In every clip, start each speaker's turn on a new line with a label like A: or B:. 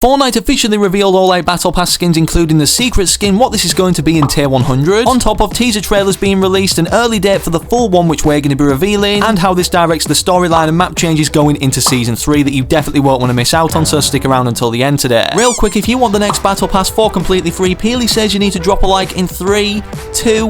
A: Fortnite officially revealed all 8 Battle Pass skins, including the secret skin, what this is going to be in Tier 100, on top of teaser trailers being released, an early date for the full one which we're going to be revealing, and how this directs the storyline and map changes going into Season 3 that you definitely won't want to miss out on, so stick around until the end today. Real quick, if you want the next Battle Pass for completely free, Peely says you need to drop a like in 3, 2,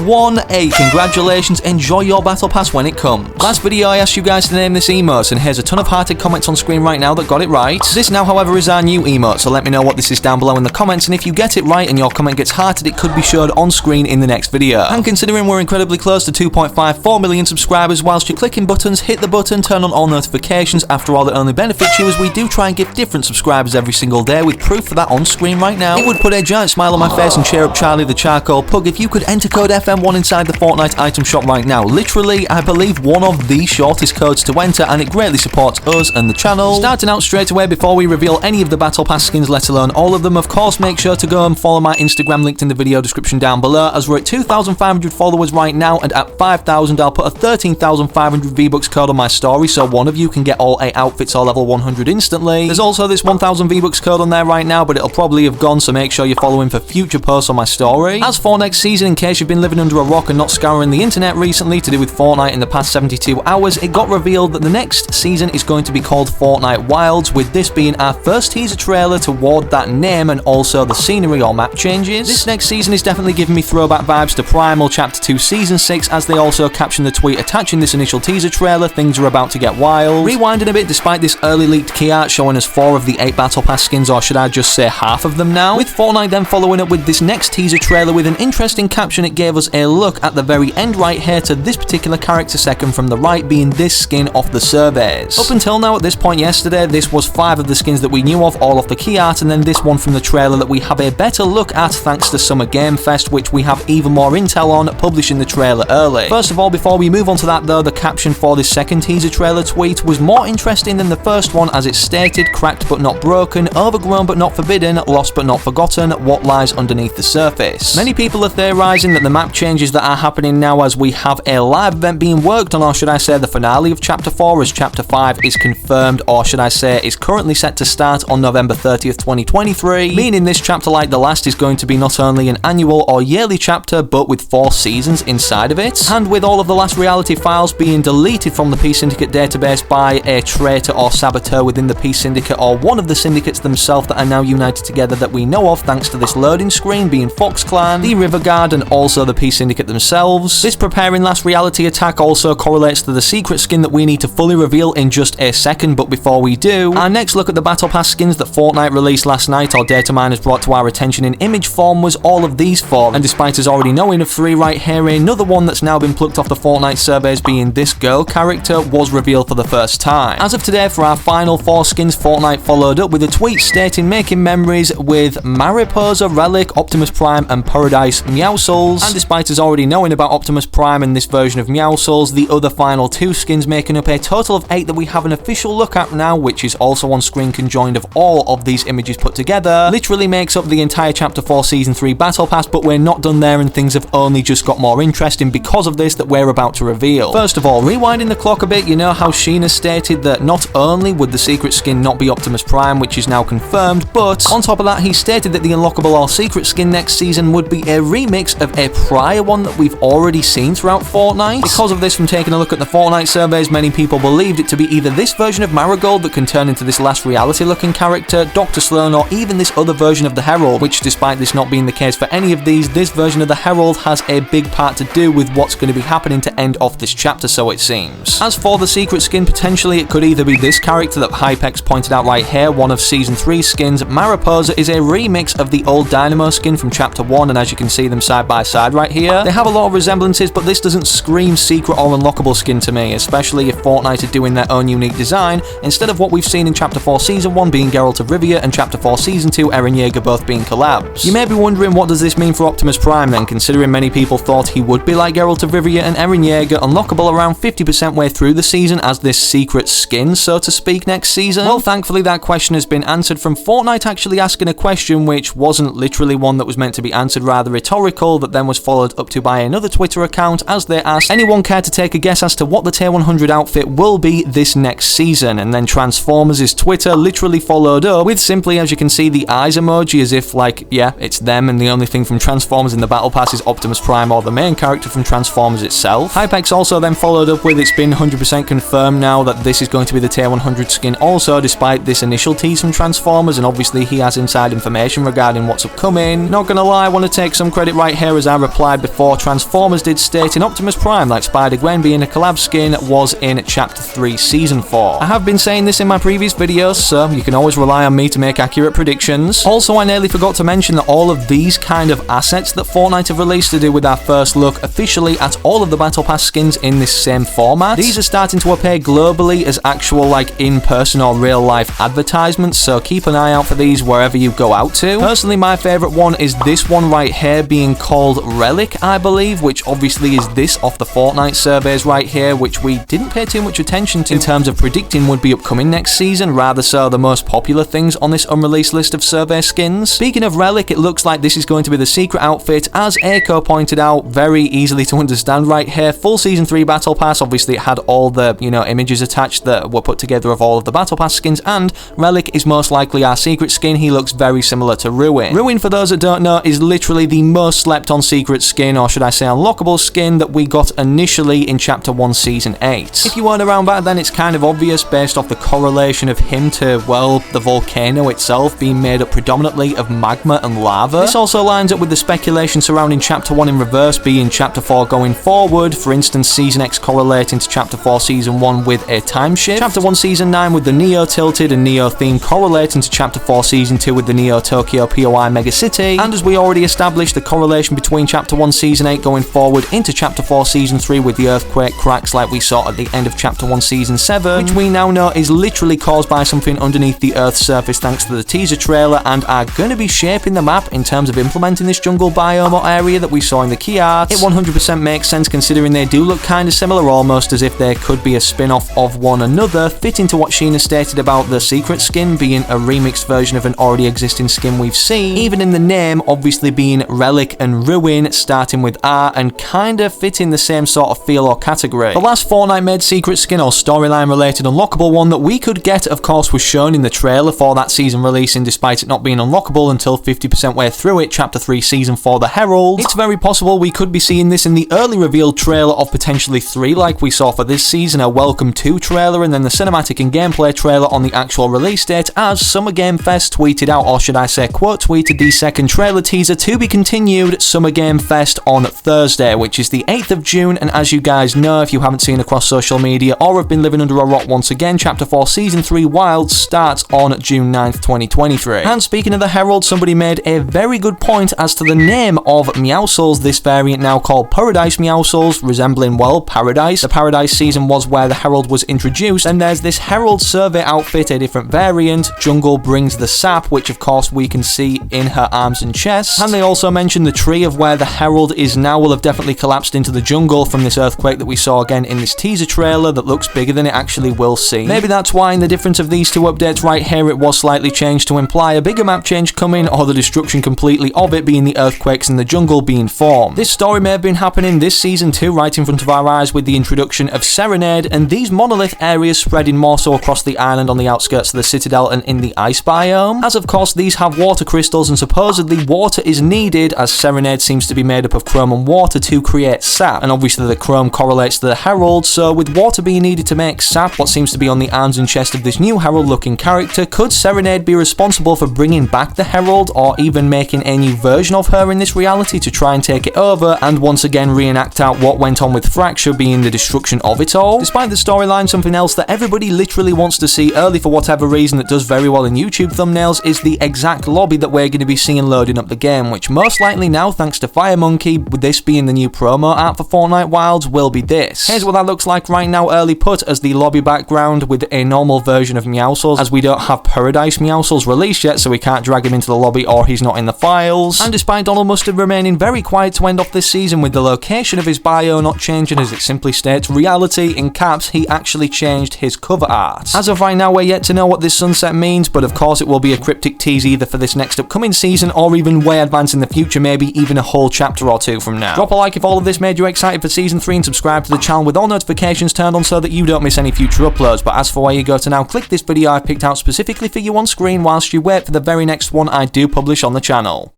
A: 1, 8. Congratulations, enjoy your Battle Pass when it comes. Last video I asked you guys to name this emote, and here's a ton of hearted comments on screen right now that got it right. This now, however, is our new emote, so let me know what this is down below in the comments, and if you get it right and your comment gets hearted, it could be showed on screen in the next video. And considering we're incredibly close to 2.54 million subscribers, whilst you're clicking buttons, hit the button, turn on all notifications. After all, it only benefits you, as we do try and give different subscribers every single day, with proof for that on screen right now. It would put a giant smile on my face and cheer up Charlie the Charcoal Pug if you could enter code FM1 inside the Fortnite item shop right now. Literally, I believe one of the shortest codes to enter, and it greatly supports us and the channel. Starting out straight away, before we reveal any of the Battle Pass skins, let alone all of them, of course, make sure to go and follow my Instagram linked in the video description down below, as we're at 2,500 followers right now, and at 5,000 I'll put a 13,500 V-Bucks code on my story, so one of you can get all 8 outfits or level 100 instantly. There's also this 1,000 V-Bucks code on there right now, but it'll probably have gone, so make sure you're following for future posts on my story. As for next season, in case you've been living under a rock and not scouring the internet recently to do with Fortnite in the past 72 hours, it got revealed that the next season is going to be called Fortnite Wilds, with this being our first teaser trailer toward that name and also the scenery or map changes. This next season is definitely giving me throwback vibes to Primal Chapter 2 Season 6, as they also captioned the tweet attaching this initial teaser trailer, "Things are about to get wild." Rewinding a bit, despite this early leaked key art showing us 4 of the 8 Battle Pass skins, or should I just say half of them now, with Fortnite then following up with this next teaser trailer with an interesting caption. It gave us a look at the very end right here to this particular character, second from the right, being this skin off the surveys. Up until now, at this point yesterday, this was 5 of the skins that we knew of, all off the key art, and then this one from the trailer that we have a better look at thanks to Summer Game Fest, which we have even more intel on, publishing the trailer early. First of all, before we move on to that though, the caption for this second teaser trailer tweet was more interesting than the first one, as it stated, "Cracked but not broken, overgrown but not forbidden, lost but not forgotten, what lies underneath the surface." Many people are theorizing that the map changes that are happening now, as we have a live event being worked on, or should I say the finale of Chapter 4, as Chapter 5 is confirmed, or should I say is currently set to start on November 30th, 2023, meaning this chapter, like the last, is going to be not only an annual or yearly chapter, but with 4 seasons inside of it. And with all of the last reality files being deleted from the Peace Syndicate database by a traitor or saboteur within the Peace Syndicate, or one of the syndicates themselves that are now united together that we know of thanks to this loading screen, being Fox Clan, the River Guard, and also the Peace Syndicate themselves. This preparing last reality attack also correlates to the secret skin that we need to fully reveal in just a second, but before we do, our next look at the Battle Pass skins that Fortnite released last night, or data miners brought to our attention in image form, was all of these 4, and despite us already knowing of 3 right here, another one that's now been plucked off the Fortnite surveys, being this girl character, was revealed for the first time. As of today, for our final 4 skins, Fortnite followed up with a tweet stating, "Making memories with Mariposa, Relic, Optimus Prime, and Paradise Meowscles." And despite us already knowing about Optimus Prime and this version of Meowscles, the other final 2 skins, making up a total of 8 that we have an official look at now, which is also on screen conjoined of all of these images put together, literally makes up the entire Chapter 4 Season 3 Battle Pass. But we're not done there, and things have only just got more interesting because of this that we're about to reveal. First of all, rewinding the clock a bit, you know how Sheena stated that not only would the secret skin not be Optimus Prime, which is now confirmed, but on top of that, he stated that the unlockable or secret skin next season would be a remix of a prior one that we've already seen throughout Fortnite. Because of this, from taking a look at the Fortnite surveys, many people believed it to be either this version of Marigold that can turn into this last reality looking character, Dr. Sloan, or even this other version of the Herald, which despite this not being the case for any of these, this version of the Herald has a big part to do with what's going to be happening to end off this chapter, so it seems. As for the secret skin, potentially it could either be this character that Hypex pointed out right here, one of Season 3 skins. Mariposa is a remix of the old Dynamo skin from Chapter 1, and as you can see them side by side right here, they have a lot of resemblances, but this doesn't scream secret or unlockable skin to me, especially if Fortnite are doing their own unique design, instead of what we've seen in Chapter 4 Season 1 being Geralt of Rivia, and Chapter 4 Season 2 Eren Yeager both being collabs. You may be wondering, what does this mean for Optimus Prime then, considering many people thought he would be like Geralt of Rivia and Eren Yeager, unlockable around 50% way through the season as this secret skin, so to speak, next season? Well, thankfully that question has been answered from Fortnite actually asking a question which wasn't literally one that was meant to be answered, rather rhetorical, that then was followed up to by another Twitter account, as they asked, "Anyone care to take a guess as to what the Tier 100 outfit will be this next season?" And then Transformers' Twitter literally followed followed up with simply, as you can see, the eyes emoji, as if like, yeah, it's them, and the only thing from Transformers in the Battle Pass is Optimus Prime or the main character from Transformers itself. Hypex also then followed up with, it's been 100% confirmed now that this is going to be the tier 100 skin also, despite this initial tease from Transformers, and obviously he has inside information regarding what's upcoming. Not gonna lie, I want to take some credit right here, as I replied before Transformers did state in Optimus Prime like Spider-Gwen being a collab skin was in Chapter 3 Season 4. I have been saying this in my previous videos, so you can always rely on me to make accurate predictions. Also, I nearly forgot to mention that all of these kind of assets that Fortnite have released to do with our first look officially at all of the Battle Pass skins in this same format. These are starting to appear globally as actual like in-person or real-life advertisements, so keep an eye out for these wherever you go out to. Personally, my favourite one is this one right here, being called Relic, I believe, which obviously is this off the Fortnite surveys right here, which we didn't pay too much attention to in terms of predicting would be upcoming next season, rather so the most popular things on this unreleased list of survey skins. Speaking of Relic, it looks like this is going to be the secret outfit, as Aiko pointed out, very easily to understand right here. Full Season 3 Battle Pass, obviously it had all the, images attached that were put together of all of the Battle Pass skins, and Relic is most likely our secret skin. He looks very similar to Ruin. Ruin, for those that don't know, is literally the most slept on secret skin, or should I say unlockable skin, that we got initially in Chapter 1 Season 8. If you weren't around back then, it's kind of obvious based off the correlation of him to, well, the volcano itself being made up predominantly of magma and lava. This also lines up with the speculation surrounding Chapter 1 in reverse being Chapter 4 going forward, for instance Season X correlating to Chapter 4 Season 1 with a time shift, Chapter 1 Season 9 with the Neo tilted and Neo theme correlating to Chapter 4 Season 2 with the Neo Tokyo POI Mega City, and as we already established, the correlation between Chapter 1 Season 8 going forward into Chapter 4 Season 3 with the earthquake cracks like we saw at the end of Chapter 1 Season 7, which we now know is literally caused by something underneath the Earth's surface thanks to the teaser trailer, and are going to be shaping the map in terms of implementing this jungle biome or area that we saw in the key art. It 100% makes sense considering they do look kind of similar, almost as if they could be a spin-off of one another, fitting to what Sheena stated about the secret skin being a remixed version of an already existing skin we've seen, even in the name obviously being Relic and Ruin, starting with R, and kind of fitting the same sort of feel or category. The last Fortnite made secret skin or storyline related unlockable one that we could get, of course, was shown in the trailer for that season releasing, despite it not being unlockable until 50% way through it, Chapter 3 Season 4 The Herald. It's very possible we could be seeing this in the early revealed trailer of potentially 3 like we saw for this season, a Welcome To trailer, and then the cinematic and gameplay trailer on the actual release date, as Summer Game Fest tweeted out, or should I say quote tweeted, the second trailer teaser to be continued, Summer Game Fest on Thursday, which is the 8th of June, and as you guys know, if you haven't seen across social media or have been living under a rock once again, Chapter 4 Season 3 Wilds starts on June 9th, 2023. And speaking of the Herald, somebody made a very good point as to the name of Meowscles, this variant now called Paradise Meowscles, resembling, well, Paradise. The Paradise season was where the Herald was introduced, and there's this Herald survey outfit, a different variant, Jungle Brings the Sap, which of course we can see in her arms and chest, and they also mentioned the tree of where the Herald is now will have definitely collapsed into the jungle from this earthquake that we saw again in this teaser trailer that looks bigger than it actually will seem. Maybe that's why in the difference of these two updates right here it was slightly changed to imply a bigger map change coming, or the destruction completely of it being the earthquakes in the jungle being formed. This story may have been happening this season too, right in front of our eyes, with the introduction of Serenade and these monolith areas spreading more so across the island on the outskirts of the Citadel and in the ice biome, as of course these have water crystals and supposedly water is needed, as Serenade seems to be made up of chrome and water to create sap, and obviously the chrome correlates to the Herald, so with water being needed to make sap, what seems to be on the arms and chest of this new Herald looking character, could Serenade be responsible for bringing back the Herald, or even making a new version of her in this reality to try and take it over and once again reenact out what went on with Fracture being the destruction of it all? Despite the storyline, something else that everybody literally wants to see early for whatever reason that does very well in YouTube thumbnails is the exact lobby that we're going to be seeing loading up the game, which most likely now, thanks to FireMonkey, with this being the new promo art for Fortnite Wilds, will be this. Here's what that looks like right now early put as the lobby background with a normal version of Meowscles, as we don't have Paradise Meowscles released yet, so we can't drag him into the lobby or he's not in the files. And despite Donald Mustard remaining very quiet to end off this season with the location of his bio not changing, as it simply states reality in caps, he actually changed his cover art. As of right now, we're yet to know what this sunset means, but of course it will be a cryptic tease either for this next upcoming season or even way advanced in the future, maybe even a whole chapter or two from now. Drop a like if all of this made you excited for Season 3 and subscribe to the channel with all notifications turned on so that you don't miss any future uploads. But as for where you go to now, click this video I picked out specifically specifically for you on screen whilst you wait for the very next one I do publish on the channel.